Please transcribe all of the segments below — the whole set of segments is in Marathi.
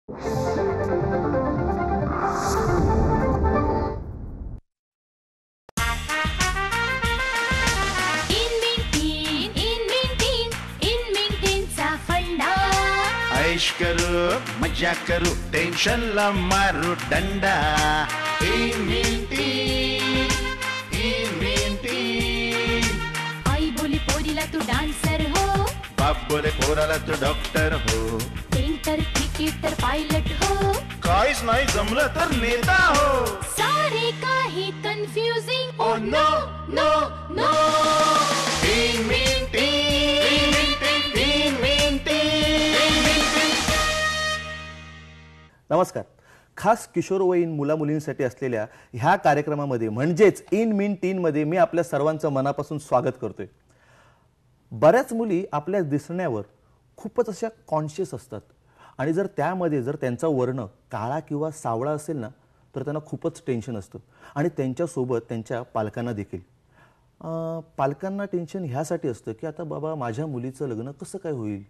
ऐश करू मजा करू टेन्शन ला मारू डंडा. आई बोली पोरीला तू डान्सर हो, बाप बोले पोराला तू डॉक्टर हो, पेंटर क्रिकेटर पायलट हो, काहीच नाही जमलं तर नेता हो. सारे काही confusing. Oh no no no. नमस्कार. खास किशोरवयीन मुलामुलींसाठी असलेल्या ह्या कार्यक्रमामध्ये म्हणजेच इन मीन टीनमध्ये मी आपल्या सर्वांचं मनापासून स्वागत करतोय. बऱ्याच मुली आपल्या दिसण्यावर खूपच अशा कॉन्शियस असतात आणि जर त्यामध्ये जर त्यांचा वर्ण काळा किंवा सावळा असेल ना तर त्यांना खूपच टेन्शन असतं आणि त्यांच्यासोबत त्यांच्या पालकांना देखील. पालकांना टेन्शन ह्यासाठी असतं की आता बाबा माझ्या मुलीचं लग्न कसं काय होईल.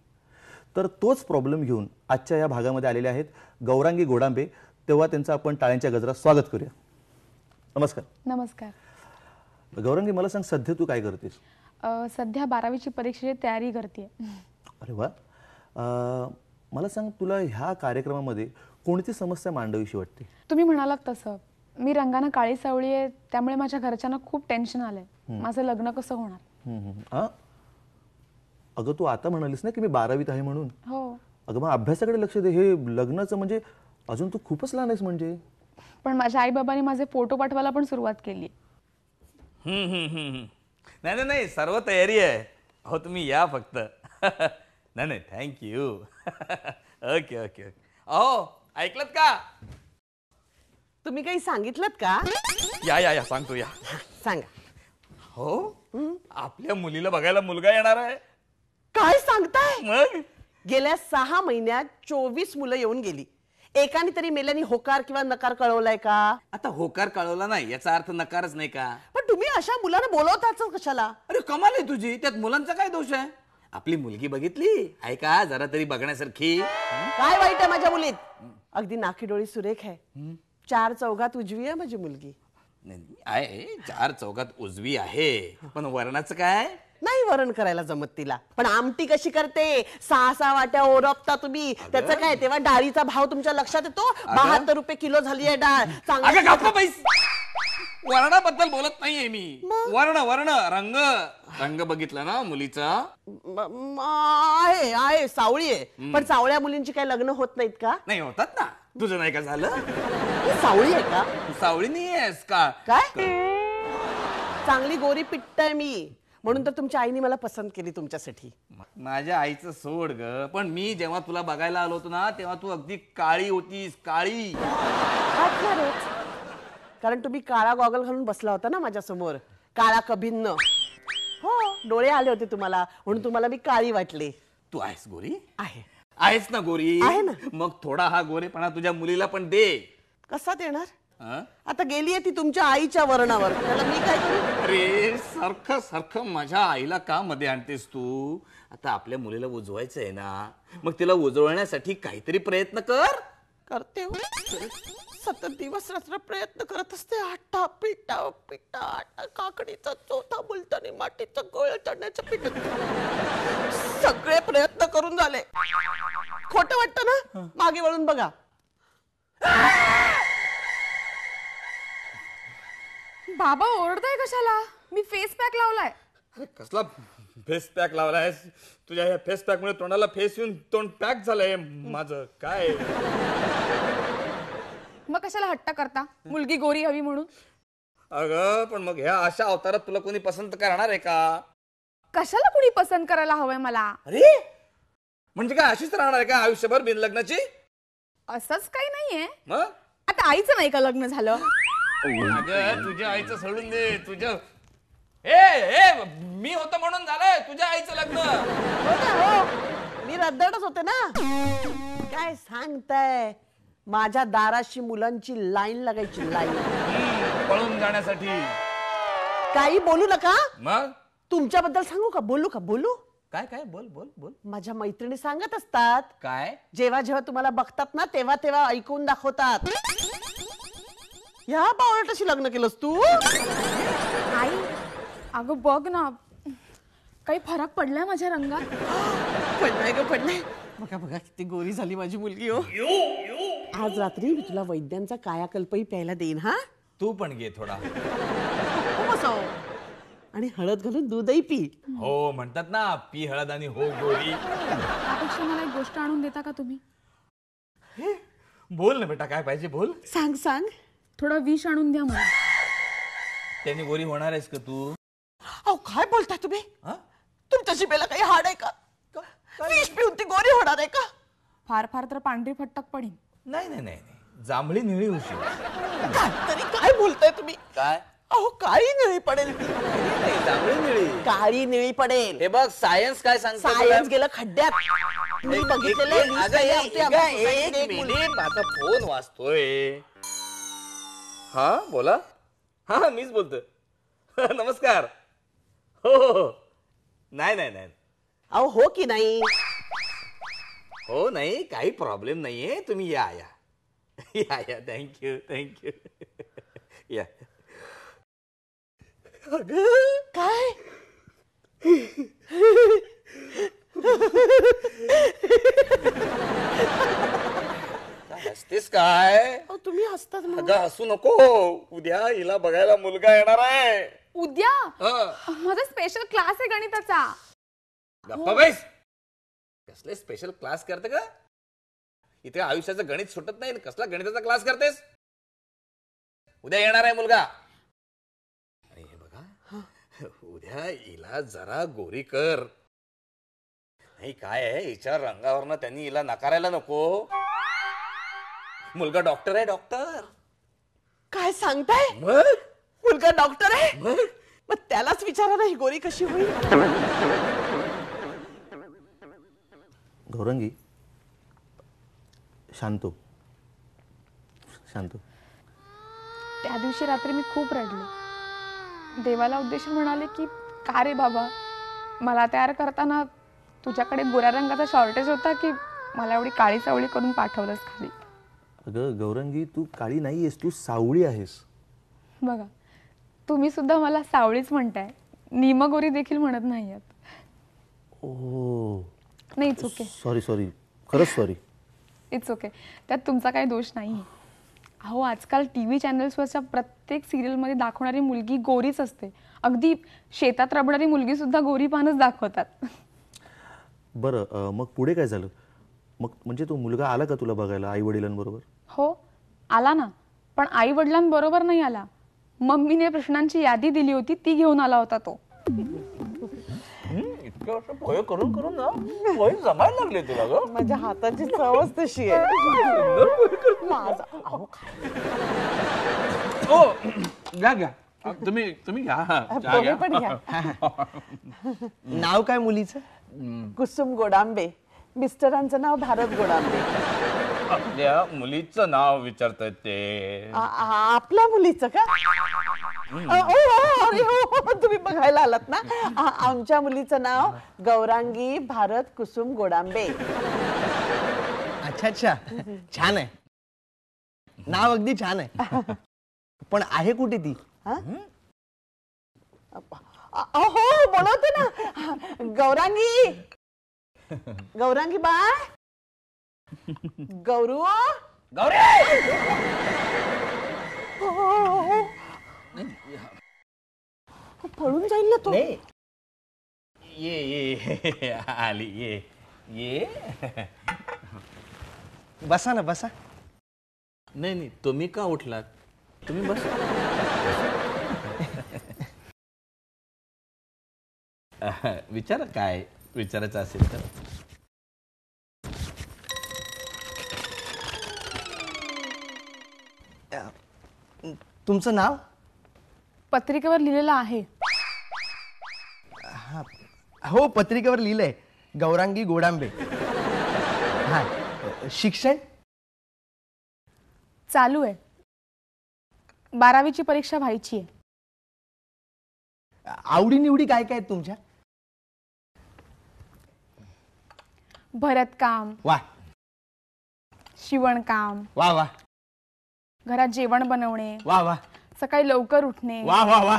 तर तोच प्रॉब्लेम घेऊन आजच्या या भागामध्ये आलेले आहेत गौरांगी गोडांबे. तेव्हा त्यांचं आपण टाळ्यांच्या गजरात स्वागत करूया. नमस्कार. नमस्कार. गौरांगी, मला सांग, सध्या तू काय करतेस? सध्या 12वीची परीक्षेची तयारी करते. अरे वा. मला सांग, तुला ह्या कार्यक्रमामध्ये कोणती समस्या मांडावीशी वाटते? तुम्ही म्हणालात तसं मी रंगाने काळी सावळी आहे, त्यामुळे माझ्या घरच्यांना खूप टेन्शन आलंय. माझं लग्न कसं होणार. अगं, तू आता म्हणालीस ना की मी 12वीत आहे म्हणून. हो. अगं, मग अभ्यासाकडे लक्ष दे. हे लग्नाचं म्हणजे अजून तू खूपच लहान आहेस म्हणजे. पण माझ्या आई बाबांनी माझे फोटो पाठवायला पण सुरुवात केली. नाही नाही, सर्व तयारी आहे. हो, तुम्ही या फक्त. नाही नाही, थँक्यू. Okay okay okay. अहो, ऐकलत का? तुम्ही काही सांगितलं का? या या या, सांगतो या. सांगा. हो, आपल्या मुलीला बघायला मुलगा येणार आहे. काय सांगताय? मग गेल्या 6 महिन्यात 24 मुलं येऊन गेली. एकाने तरी मेल्याने होकार किंवा नकार कळवलाय का? आता होकार कळवला नाही याचा अर्थ नकारच नाही का? पण तुम्ही अशा मुलांना बोलवताच कशाला? अरे कमाल आहे तुझी. त्यात मुलांचा काय दोष आहे? आपली मुलगी बघितली आहे का जरा तरी बघण्यासारखी? काय वाईट आहे माझ्या मुलीत? अगदी नाकी डोळी सुरेख आहे. 4 चौघात उजवी आहे माझी मुलगी. आहे 4 चौघात उजवी आहे, पण वर्णाचं काय? नाही वरण करायला जमत तिला. पण आमटी कशी करते? 6 वाट्या ओरपता तुम्ही. त्याचं काय? तेव्हा डाळीचा भाव तुमच्या लक्षात येतो. 72 रुपये किलो झाली आहे डाळ. वर्णाबद्दल बोलत नाहीये मी. वर्ण वर्ण रंग रंग बघितला ना मुलीचा? आहे आहे सावळी आहे. पण सावळ्या मुलींची काही लग्न होत नाहीत का? नाही होतात ना. तुझं नाही का झालं? सावळी आहे का? तू सावळी नाही आहेस का? काय चांगली गोरी पिट्ट आहे मी, म्हणून तर तुमच्या आईने मला पसंत केली तुमच्यासाठी. माझ्या आईचं सोड ग. पण मी जेव्हा तुला बघायला आलो होतो ना तेव्हा तू अगदी काळी होतीस. काळी. कारण तुम्ही काळा गॉगल घालून बसला होता ना माझ्या समोर. काळा कभिन्न. हो, डोळे आले होते तुम्हाला, म्हणून तुम्हाला मी काळी वाटले. तू आहेस गोरी? आहे. आहेस ना गोरी? आहे ना. मग थोडा हा गोरेपणा तुझ्या मुलीला पण दे. कसा देणार? आता गेलीये ती तुमच्या आईच्या वर्णावर, त्याला मी काय करू? अरे सारखं सारखं माझ्या आईला का मध्ये आणतेस तू? आता आपल्या मुलीला उजवायचं आहे ना, मग तिला उजवण्यासाठी काहीतरी प्रयत्न कर. करते हो. सतत दिवस रात्र प्रयत्न करत असते. आटा पिटा पिटा आटा, काकडीचा चोथा, मुलतानी मातीचं गोळ चढण्याचं पीठ, सगळे प्रयत्न करून झाले. खोटं वाटतं ना? मागे वळून बघा. बाबा ओरडताय कशाला? मी फेस पॅक लावलाय. अरे कसला फेस पॅक लावलायस? तुझ्या ह्या फेस पॅक मुळे तोंडाला फेस येऊन तोंड पॅक झालंय माझं. काय मग कशाला हट्ट करता मुलगी गोरी हवी म्हणून? अगं पण मग ह्या अशा अवतारात तुला कोणी पसंत करणार आहे का? कशाला कुणी पसंत करायला हवंय मला? अरे म्हणजे काय अशीच राहणार आहे का आयुष्यभर बिन लग्नाची? असंच काही नाहीये. मग आता आईचं नाही का लग्न झालं? अगं तुझ्या आईचं सोडून दे. तुझ्या ए मी होतं म्हणून झालंय तुझ्या आईचं लग्न. हो, मी रद्दडच होते ना. काय सांगताय? माझ्या दाराशी मुलांची लाईन लागायची. लाईन पळून जाण्यासाठी. काही बोलू नका. मग तुमच्याबद्दल सांगू का? बोलू का? बोलू. काय काय बोल बोल बोल. माझ्या मैत्रिणी सांगत असतात, काय जेव्हा जेव्हा तुम्हाला बघतात ना तेव्हा तेव्हा ऐकून दाखवतात. या बावळटाशी लग्न केलंस तू? आई अगं बघ ना, काही फरक पडलाय माझ्या रंगात? पडलाय ग पडलाय. बघा बघा किती गोरी झाली माझी मुलगी. हो आज रात्री मी तुला वैद्यांचा कायाकल्पही प्यायला देईन. हा तू पण घे थोडा. हो बसव. आणि हळद घालून दूधही पी. हो म्हणतात ना, पी हळद आणि हो गोरी. त्यापेक्षा मला एक गोष्ट आणून देता का तुम्ही? बोल ना बेटा, काय पाहिजे बोल. सांग सांग. थोडं विष आणून द्या मला. त्याने गोरी होणार आहेस का तू? अहो काय बोलताय तुम्ही? हा? तुमच्या जिभेला काही हाड आहे का? विष पिऊन ती गोरी होणार आहे का? फार फार तर पांढरी फट्टक पडेल. नाही नाही नाही नाही. जांभळी निळी होशील. तरी काय बोलताय तुम्ही? काय? अहो काळी निळी पडेल ती. नाही, जांभळी निळी. काळी निळी पडेल. हे बघ सायन्स काय सांगतं. सायन्स गेलं खड्ड्यात. मी बघितलेलं आहे. वीस अगं, टक्के आपली आमची एक society एक मिनिट, माझा फोन वाजतोय. हा बोला. हा मीच बोलतोय. नमस्कार. हो हो हो. नाही नाही नाही. अहो हो की नाही? हो नाही, काही प्रॉब्लेम नाहीये. तुम्ही या या या या. Thank you thank you. या. काय? हसतेस काय? अहो, तुम्ही हसतात म्हणून. अगं हसू नको. उद्या हिला बघायला मुलगा येणार आहे. उद्या हा. माझा स्पेशल क्लास आहे गणिताचा. गप्पा बैस. कसले स्पेशल क्लास करते का? इथे आयुष्याचं गणित सुटत नाही. कसला गणिताचा क्लास करतेस? उद्या येणार आहे मुलगा. आणि हे बघा, उद्या हिला जरा गोरी कर. नाही काय आहे, हिच्या रंगावरनं त्यांनी हिला नकारायला नको. मुलगा डॉक्टर आहे, डॉक्टर. काय सांगताय? मग मुलगा डॉक्टर आहे? मग मग त्यालाच विचारा ना ही गोरी कशी होईल. गौरंगी शांतो शांतो. त्या दिवशी रात्री मी खूप रडले. देवाला उद्देशून म्हणाले की का रे बाबा, मला तयार करताना तुझ्याकडे गोऱ्या रंगाचा शॉर्टेज होता की मला एवढी काळी सावळी करून पाठवलंस खाली. अगं गौरंगी, तू काळी नाही आहेस, तू सावळी आहेस. बघा, तुम्ही सुद्धा मला सावळीच म्हणताय, निमगोरी देखील म्हणत नाही आहात. ओ नाही, इट्स ओके. सॉरी सॉरी, खरंच सॉरी. It's okay. त्यात तुमचा काही दोष नाही. अहो आजकाल TV चॅनल्सवरच्या प्रत्येक सिरियलमध्ये दाखवणारी मुलगी गोरीच असते. अगदी शेतात रबणारी मुलगी सुद्धा गोरी पानच दाखवतात. बरं मग पुढे काय झालं? मग म्हणजे तो मुलगा आला का तुला बघायला आई वडिलांबरोबर? हो आला ना, पण आई वडिलांबरोबर नाही आला. मम्मीने प्रश्नांची यादी दिली होती, ती घेऊन आला होता तो. इतकं असं पोहे करून करून ना पोहे जमायला लागले तुला ग. माझ्या हाताची चवच तशी आहे. माझा अहो हो घ्या घ्या. तुम्ही घ्या. चहा घ्या. पण घ्या. नाव काय मुलीचं? कुसुम गोडांबे. मिस्टरांचं नाव भारत गोडांबे. आपल्या मुलीचं नाव विचारताय ते. आपल्या मुलीचं का? अरे हो, तुम्ही बघायला आलात ना. आमच्या मुलीचं नाव गौरांगी भारत कुसुम गोडांबे. अच्छा अच्छा, छान आहे. नाव अगदी छान आहे. पण आहे कुठे ती? हो बोलवते ना. गौरांगी, गौरांगी बाय. गौरू, गौरी पळून जाईल ना तो. ये ये आली. ये ये. बसा ना बसा. नाही नाही, तुम्ही का उठलात? तुम्ही बस. विचारा काय विचारायचं असेल तर. तुमचं नाव? पत्रिकेवर लिहिलेलं आहे. हो पत्रिकेवर लिहिलंय, गौरांगी गोडांबे. हा, शिक्षण? चालू आहे. 12वीची परीक्षा व्हायची आहे. आवडी निवडी काय काय आहेत तुमच्या? भरतकाम, वा शिवणकाम, वा वा घरात जेवण बनवणे, वा वा सकाळी लवकर उठणे, वा वा वा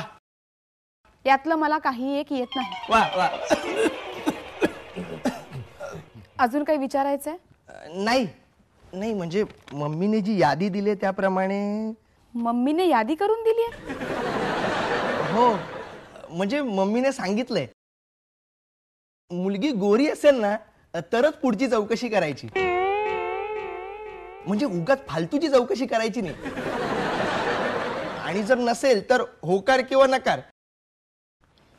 यातलं मला काही एक येत नाही. वा वा अजून काही विचारायचंय? नाही नाही, म्हणजे मम्मीने जी यादी दिली त्याप्रमाणे. मम्मीने यादी करून दिली आहे? हो, म्हणजे मम्मीने सांगितलंय मुलगी गोरी असेल ना तरच पुढची चौकशी करायची, म्हणजे उगाच फालतूची चौकशी करायची नाही. आणि जर नसेल तर होकार किंवा नकार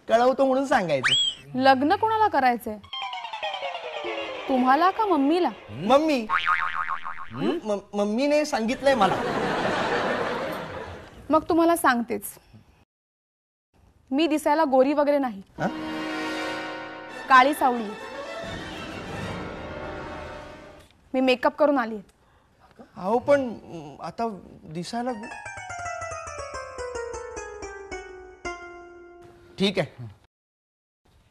कळवतो म्हणून सांगायचं. लग्न कोणाला करायचंय, तुम्हाला का मम्मीला? मम्मी मम्मीने सांगितलंय मला. मग तुम्हाला सांगतेच, मी दिसायला गोरी वगैरे नाही, काळी सावळी. मी मेकअप करून आली. अहो पण आता दिसायला ठीक आहे,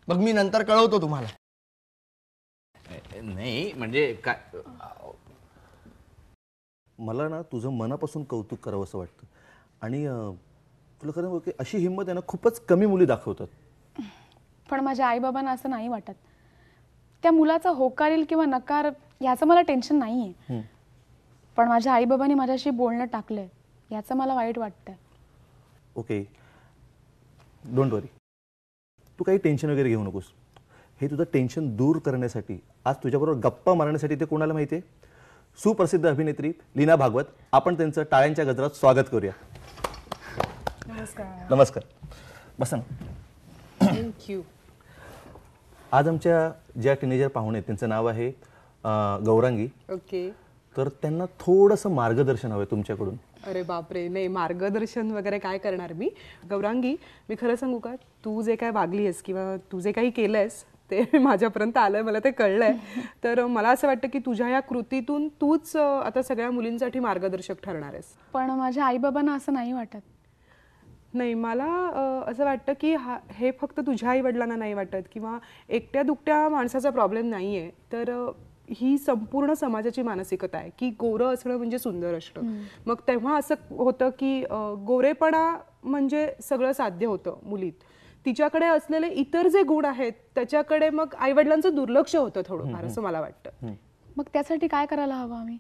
मग मी नंतर कळवतो तुम्हाला. नाही म्हणजे काय, मला ना तुझं मनापासून कौतुक करावं असं वाटतं. आणि तुला खरं सांगू की अशी हिंमत आहे ना खूपच कमी मुली दाखवतात. पण माझ्या आईबाबांना असं नाही वाटत. त्या मुलाचा होकार येईल किंवा नकार याचं मला टेन्शन नाहीये, पण माझ्या आईबाबांनी माझ्याशी बोलणं टाकलंय याचं मला वाईट वाटतंय. ओके, डोंट वरी, तू काही टेन्शन वगैरे घेऊ नकोस. हे तुझं टेन्शन दूर करण्यासाठी आज तुझ्याबरोबर गप्पा मारण्यासाठी ते कोणाला माहिती आहे, सुप्रसिद्ध अभिनेत्री लीना भागवत. आपण त्यांचं टाळ्यांच्या गजरात स्वागत करूया. नमस्कार. नमस्कार, बसा ना. थँक्यू. आज आमच्या ज्या टीनेजर पाहुणे आहेत त्यांचं नाव आहे गौरांगी. ओके. तर त्यांना थोडंसं मार्गदर्शन हवं आहे तुमच्याकडून. अरे बापरे, नाही मार्गदर्शन वगैरे काय करणार मी. गौरांगी, मी खरं सांगू का, तू जे काय वागली आहेस किंवा तू जे काही केलंयस ते माझ्यापर्यंत आलंय, मला ते कळलंय. तर मला असं वाटतं की तुझ्या या कृतीतून तूच आता सगळ्या मुलींसाठी मार्गदर्शक ठरणार आहेस. पण माझ्या आईबाबांना असं नाही वाटत. नाही, मला असं वाटतं की हे फक्त तुझ्या आई वडिलांना नाही वाटत किंवा एकट्या दुकट्या माणसाचा प्रॉब्लेम नाही आहे, तर ही संपूर्ण समाजाची मानसिकता आहे की गोरं असणं म्हणजे सुंदर असणं. मग तेव्हा असं होतं की गोरेपणा म्हणजे सगळं साध्य होतं मुलीत. तिच्याकडे असलेले इतर जे गुण आहेत त्याच्याकडे मग आईवडिलांचं दुर्लक्ष होतं थोडंफार, असं मला वाटतं. मग त्यासाठी काय करायला हवं आम्ही?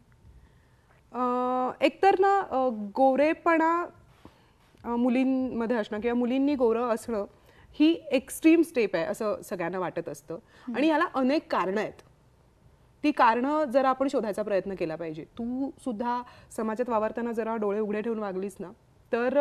एकतर ना गोरेपणा मुलींमध्ये असणं किंवा मुलींनी गोरं असणं ही एक्स्ट्रीम स्टेप आहे असं सगळ्यांना वाटत असतं. आणि याला अनेक कारणं आहेत. ती कारणं जरा आपण शोधायचा प्रयत्न केला पाहिजे. तू सुद्धा समाजात वावरताना जरा डोळे उघडे ठेवून वागलीस ना तर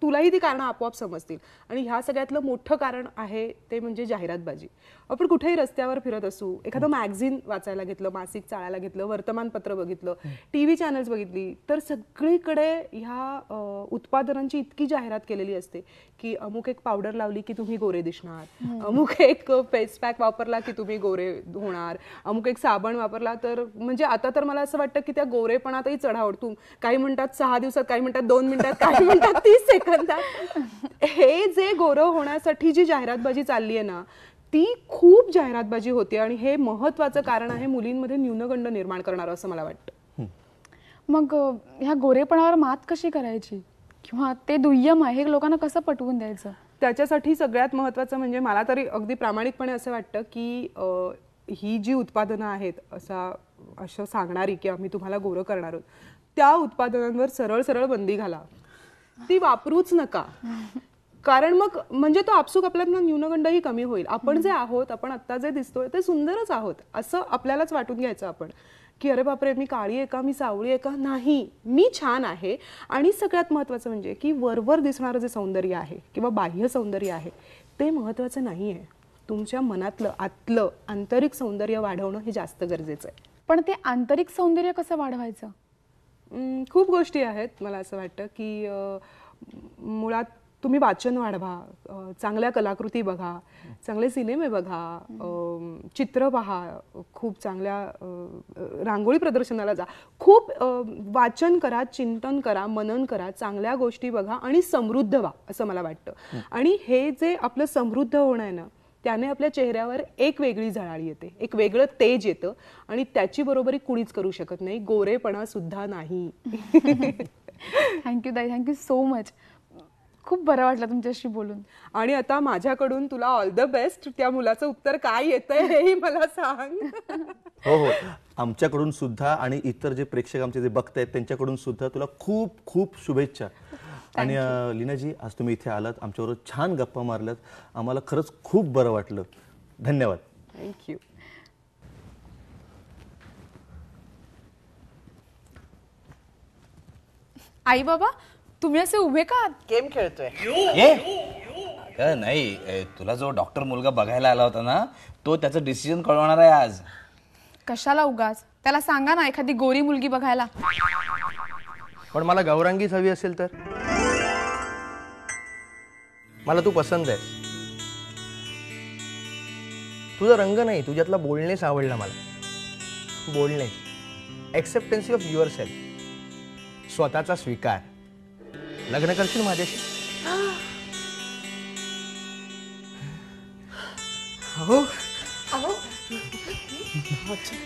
तुलाही ती कारणं आपोआप समजतील. आणि ह्या सगळ्यातलं मोठं कारण आहे ते म्हणजे जाहिरातबाजी. आपण कुठेही रस्त्यावर फिरत असू, एखादं मॅगझिन वाचायला घेतलं, मासिक चाळायला घेतलं, वर्तमानपत्र बघितलं, TV चॅनल्स बघितली, तर सगळीकडे ह्या उत्पादनांची इतकी जाहिरात केलेली असते की अमुक एक पावडर लावली की तुम्ही गोरे दिसणार, अमुक एक फेस पॅक वापरला की तुम्ही गोरे होणार, अमुक एक साबण वापरला तर म्हणजे आता तर मला असं वाटतं की त्या गोरेपणातही चढाओढ. तू काही म्हणतात 6 दिवसात, काही म्हणतात 2 मिनिटात, काही म्हणतात 30 सेकंदात. हे जे गोरं होण्यासाठी जी जाहिरातबाजी चालली आहे ना ती खूप जाहिरातबाजी होते आणि हे महत्वाचं कारण आहे मुलींमध्ये न्यूनगंड निर्माण करणारं असं मला वाटतं. मग ह्या गोरेपणावर मात कशी करायची किंवा ते दुय्यम आहे हे लोकांना कसं पटवून द्यायचं? त्याच्यासाठी सगळ्यात महत्वाचं म्हणजे मला तरी अगदी प्रामाणिकपणे असं वाटतं की ही जी उत्पादनं आहेत असं सांगणारी की आम्ही तुम्हाला गोरं करणार आहोत त्या उत्पादनांवर सरळ सरळ बंदी घाला. ती वापरूच नका. कारण मग म्हणजे तो आपसूक आपल्याला न्यूनगंडही कमी होईल. आपण जे आहोत, आपण आत्ता जे दिसतोय ते सुंदरच आहोत असं आपल्यालाच वाटून घ्यायचं आपण की अरे बापरे मी काळी आहे का, मी सावळी आहे का, नाही मी छान आहे. आणि सगळ्यात महत्वाचं म्हणजे की वरवर दिसणारं जे सौंदर्य आहे किंवा बाह्य सौंदर्य आहे ते महत्वाचं नाही आहे. तुमच्या मनातलं आतलं आंतरिक सौंदर्य वाढवणं हे जास्त गरजेचं आहे. पण ते आंतरिक सौंदर्य कसं वाढवायचं? खूप गोष्टी आहेत. मला असं वाटतं की मुळात तुम्ही वाचन वाढवा, चांगल्या कलाकृती बघा, चांगले सिनेमे बघा, चित्र पहा, खूप चांगल्या रांगोळी प्रदर्शनाला जा, खूप वाचन करा, चिंतन करा, मनन करा, चांगल्या गोष्टी बघा आणि समृद्ध व्हा असं मला वाटतं. आणि हे जे आपलं समृद्ध होणं आहे ना त्याने आपल्या चेहऱ्यावर एक वेगळी झळाळी येते, एक वेगळं तेज येतं आणि त्याची बरोबरी कुणीच करू शकत नाही, गोरेपणा सुद्धा नाही. थँक्यू ताई, थँक्यू सो मच. खूप बरं वाटलं तुमच्याशी बोलून. आणि आता माझ्याकडून तुला ऑल द बेस्ट. त्या मुलाचं उत्तर काय येतंय हेही मला सांग. हो हो, आमच्याकडून सुद्धा आणि इतर जे प्रेक्षक आमचे जे बघतायत त्यांच्याकडून सुद्धा तुला खूप खूप शुभेच्छा. आणि लीनाजी, आज तुम्ही इथे आलात, आमच्याबरोबर छान गप्पा मारल्यात, आम्हाला खरंच खूप बरं वाटलं. धन्यवाद. थँक्यू. आई बाबा, तुम्ही असे उभे का? गेम खेळतोय. नाही, तुला जो डॉक्टर मुलगा बघायला आला होता ना, तो त्याचं डिसिजन कळवणार आहे आज. कशाला उगाच? त्याला सांगा ना एखादी गोरी मुलगी बघायला. पण मला गौरांगीच हवी असेल तर? मला तू पसंत आहे. तुझा रंग नाही, तुझ्यातला बोलणेस आवडला मला. बोलणे, एक्सेप्टन्सी ऑफ युअर सेल्फ, स्वतःचा स्वीकार. लग्न करशील माझ्याशी? हो. अच्छा.